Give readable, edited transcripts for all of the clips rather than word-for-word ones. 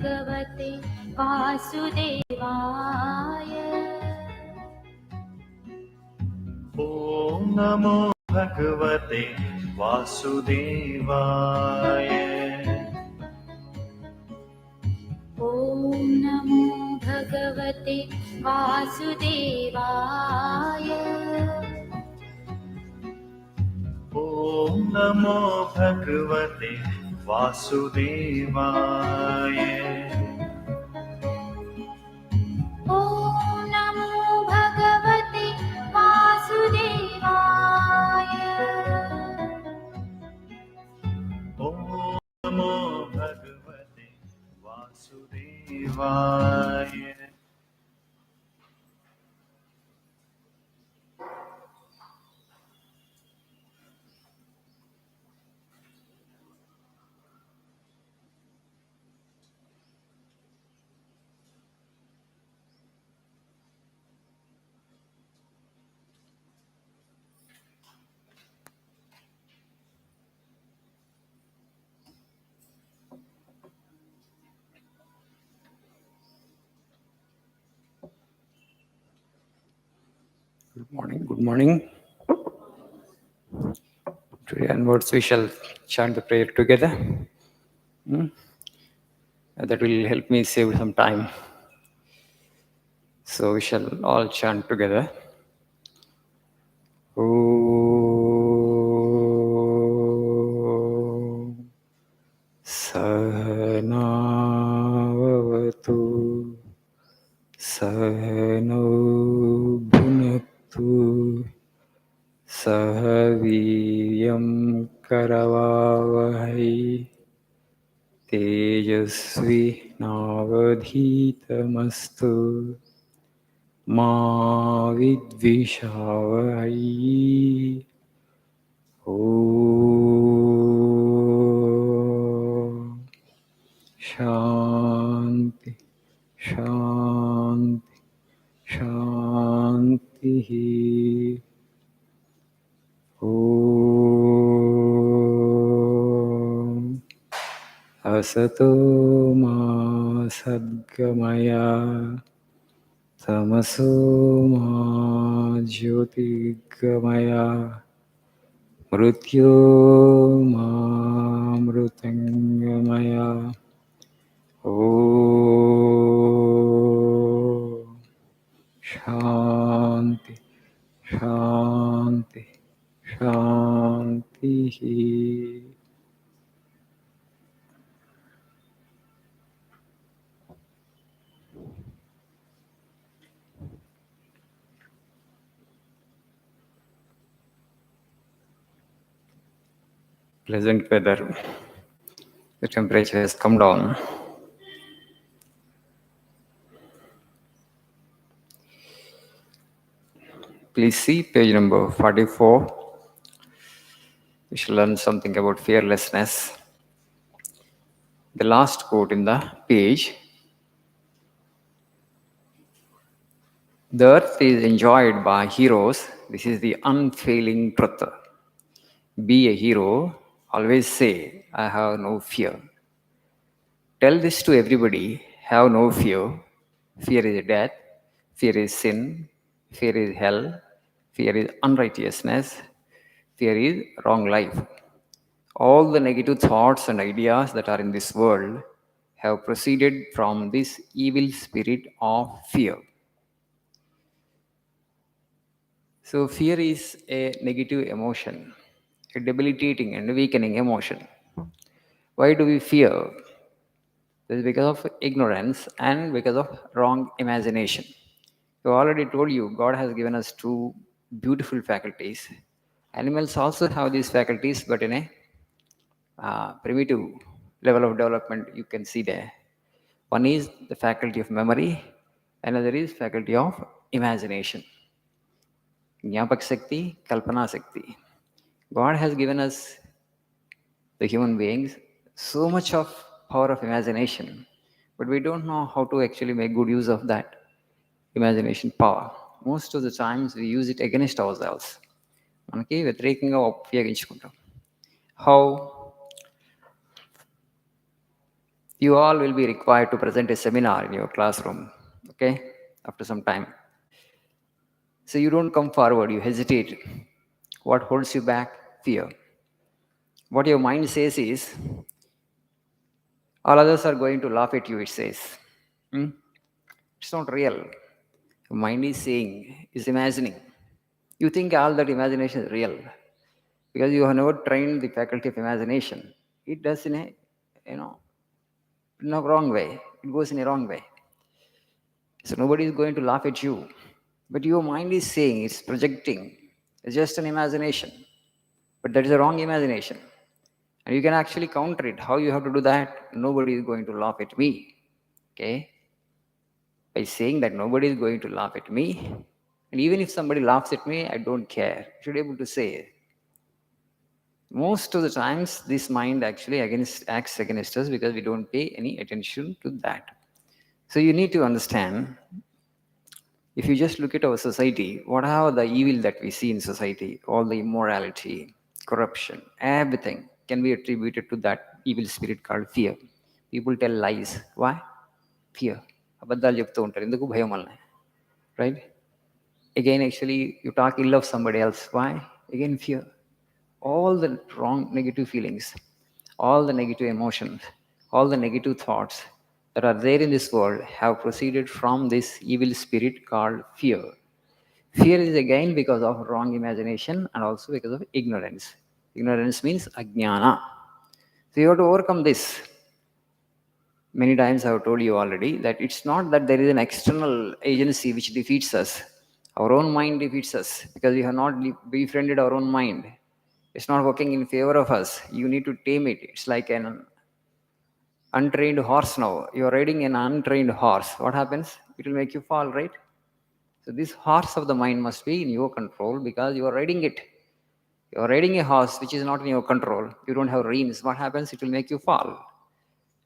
भगवते वासुदेवाय। ॐ नमो भगवते वासुदेवाय। ॐ नमो भगवते वासुदेवाय। ॐ नमो भगवते वासुदेवाय। ॐ नमो भगवते वासुदेवाय। ॐ नमो भगवते वासुदेवाय। Good morning. Good morning. Today onwards we shall chant the prayer together. That will help me save some time. So we shall all chant together. Om Sahana Vavatu Sahano Bhunaktu Sahaviyam Karavavahai Tejasvi Navadhitamastu Ma Vidvishavahai. Om Shanti Shanti Shanti. Om Asato Ma Sadgamaya Tamaso Ma Jyotirgamaya Mrityo Ma Mrutangamaya. Om Shanti Shanti Shanti. Pleasant weather. The temperature has come down. Please see page number 44. We shall learn something about fearlessness. The last quote in the page. The earth is enjoyed by heroes. This is the unfailing truth. Be a hero. Always say, I have no fear. Tell this to everybody. Have no fear. Fear is death. Fear is sin. Fear is hell. Fear is unrighteousness. Fear is wrong life. All the negative thoughts and ideas that are in this world have proceeded from this evil spirit of fear. So fear is a negative emotion, a debilitating and weakening emotion. Why do we fear? This is because of ignorance and because of wrong imagination. So I already told you, God has given us two beautiful faculties. Animals also have these faculties, but in a primitive level of development, you can see there. One is the faculty of memory, another is faculty of imagination. Jnapak Shakti, Kalpana Shakti. God has given us, the human beings, so much of power of imagination, but we don't know how to actually make good use of that imagination power. Most of the times we use it against ourselves. మనకి వ్యతిరేకంగా ఉపయోగించుకుంటాం. How? You all will be required to present a seminar in your classroom, okay, after some time. So you don't come forward, you hesitate. What holds you back? Fear. What your mind says is, all others are going to laugh at you, it says. Hmm? It's not real. Your mind is saying, is imagining. You think all that imagination is real because you have never trained the faculty of imagination. It does in a, you know, in a wrong way. It goes in a wrong way. So nobody is going to laugh at you. But your mind is saying, it's projecting. It's just an imagination. But that is a wrong imagination. And you can actually counter it. How you have to do that? Nobody is going to laugh at me. Okay? By saying that nobody is going to laugh at me. And even if somebody laughs at me, I don't care. You should be able to say, most of the times this mind actually acts against us because we don't pay any attention to that. So you need to understand, if you just look at our society, what are the evil that we see in society? All the immorality, corruption, everything can be attributed to that evil spirit called fear. People tell lies. Why? Fear. అబద్ధాలు చెప్తూ ఉంటారు ఎందుకు భయం వల్లనే, right? Again, actually, you talk ill of somebody else. Why? Again, fear. All the wrong negative feelings, all the negative emotions, all the negative thoughts that are there in this world have proceeded from this evil spirit called fear. Fear is again because of wrong imagination and also because of ignorance. Ignorance means ajnana. So you have to overcome this. Many times I have told you already that it's not that there is an external agency which defeats us. Our own mind defeats us because we have not befriended our own mind. It's not working in favor of us. You need to tame it. It's like an untrained horse now. You're riding an untrained horse. What happens? It will make you fall, right? So this horse of the mind must be in your control because you are riding it. You are riding a horse which is not in your control. You don't have reins. What happens? It will make you fall.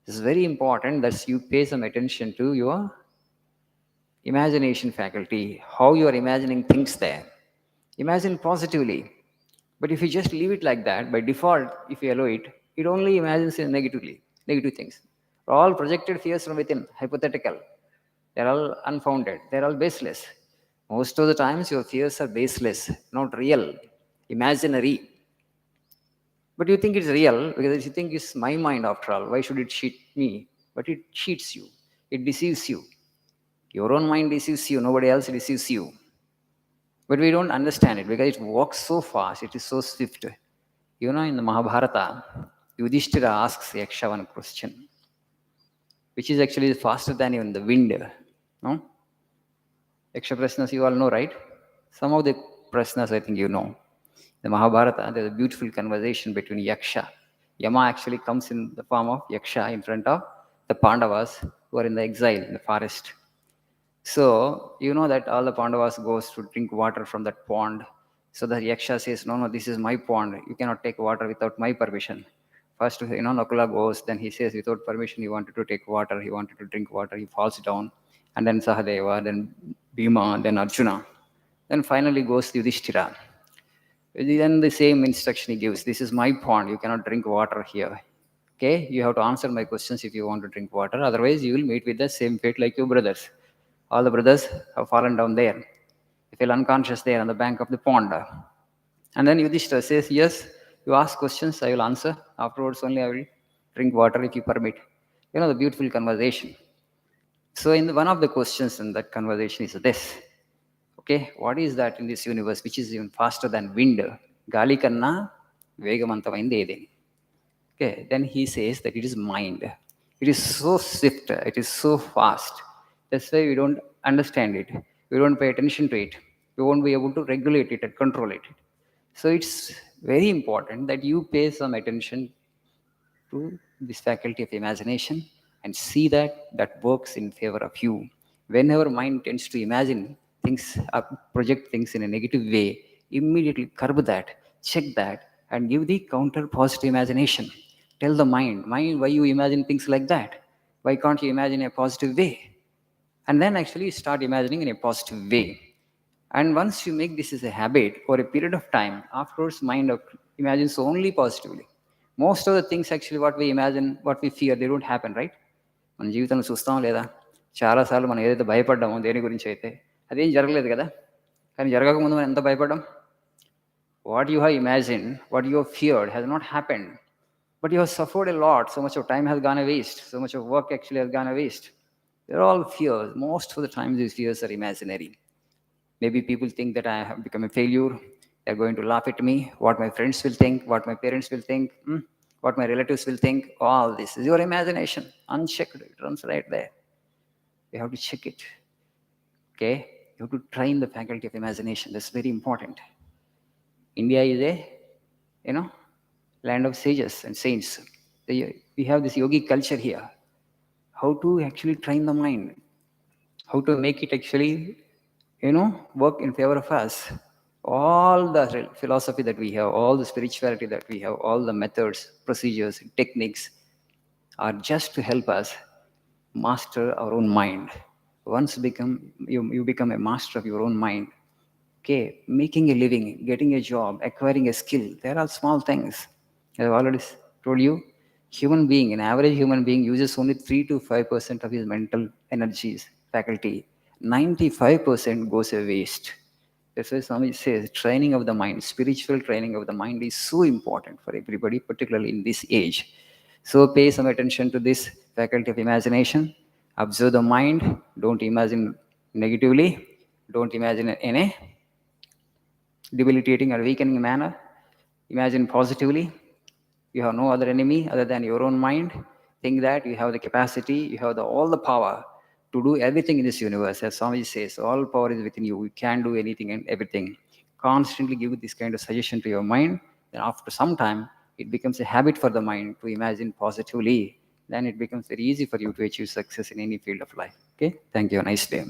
It's very important that you pay some attention to your imagination faculty, how you are imagining things there. Imagine positively. But if you just leave it like that, by default, if you allow it, it only imagines negatively, negative things. All projected fears from within, hypothetical. They're all unfounded. They're all baseless. Most of the times, your fears are baseless, not real, imaginary. But you think it's real because you think it's my mind after all. Why should it cheat me? But it cheats you, it deceives you. Your own mind deceives you, nobody else deceives you. But we don't understand it because it walks so fast, it is so swift. You know, in the Mahabharata, Yudhishthira asks Yaksha one question, which is actually faster than even the wind. No? Yaksha Prasnas, you all know, right? Some of the Prasnas, I think you know. The Mahabharata, there's a beautiful conversation between Yaksha. Yama actually comes in the form of Yaksha in front of the Pandavas who are in the exile in the forest. So you know that all the Pandavas goes to drink water from that pond. So the Yaksha says, no, this is my pond. You cannot take water without my permission. First, Nakula goes. Then he says, without permission, he wanted to take water. He wanted to drink water. He falls down. And then Sahadeva, then Bhima, then Arjuna. Then finally goes Yudhishthira. Then the same instruction he gives. This is my pond. You cannot drink water here. Okay? You have to answer my questions if you want to drink water. Otherwise, you will meet with the same fate like your brothers. All the brothers have fallen down there. They fell unconscious there on the bank of the pond. And then Yudhishthira says, yes, you ask questions, I will answer. Afterwards, only I will drink water if you permit. You know, the beautiful conversation. So, one of the questions in that conversation is this. Okay, what is that in this universe which is even faster than wind? Gali kanna vegamantamaindi edeni. Okay, then he says that it is mind. It is so swift, it is so fast. That's why we don't understand it. We don't pay attention to it. We won't be able to regulate it and control it. So it's very important that you pay some attention to this faculty of imagination and see that that works in favor of you. Whenever mind tends to imagine things, project things in a negative way, immediately curb that, check that, and give the counter positive imagination. Tell the mind, why you imagine things like that? Why can't you imagine a positive way? And then actually start imagining in a positive way. And once you make this as a habit for a period of time, afterwards mind imagines only positively. Most of the things actually what we imagine, what we fear, they don't happen, right? మన జీవితంలో చూస్తాం లేదా? చాలాసార్లు మనం ఏదైతే భయపడ్డామో దేని గురించి అయితే అదేం జరగలేదు కదా. కానీ జరగకముందు మనం ఎంత భయపడ్డాం. What you have imagined, what you have feared has not happened. But you have suffered a lot. So much of time has gone a waste. So much of work actually has gone a waste. They're all fears. Most of the times these fears are imaginary. Maybe people think that I have become a failure. They're going to laugh at me. What my friends will think, what my parents will think, what my relatives will think. All this is your imagination. Unchecked. It runs right there. You have to check it. Okay? You have to train the faculty of imagination. That's very important. India is a, land of sages and saints. We have this yogic culture here. How to actually train the mind, how to make it actually, work in favor of us. All the philosophy that we have, all the spirituality that we have, all the methods, procedures, techniques are just to help us master our own mind. Once you become a master of your own mind, okay, making a living, getting a job, acquiring a skill, there are small things. I've already told you, an average human being uses only 3 to 5% of his mental energies, faculty. 95% goes a waste. That's why Swami says training of the mind, spiritual training of the mind is so important for everybody, particularly in this age. So pay some attention to this faculty of imagination. Observe the mind. Don't imagine negatively. Don't imagine in a debilitating or weakening manner. Imagine positively. You have no other enemy other than your own mind. Think that you have the capacity, you have all the power to do everything in this universe. As Swami says, all power is within you. You can do anything and everything. Constantly give this kind of suggestion to your mind. Then after some time, it becomes a habit for the mind to imagine positively. Then it becomes very easy for you to achieve success in any field of life. Okay? Thank you. Nice day.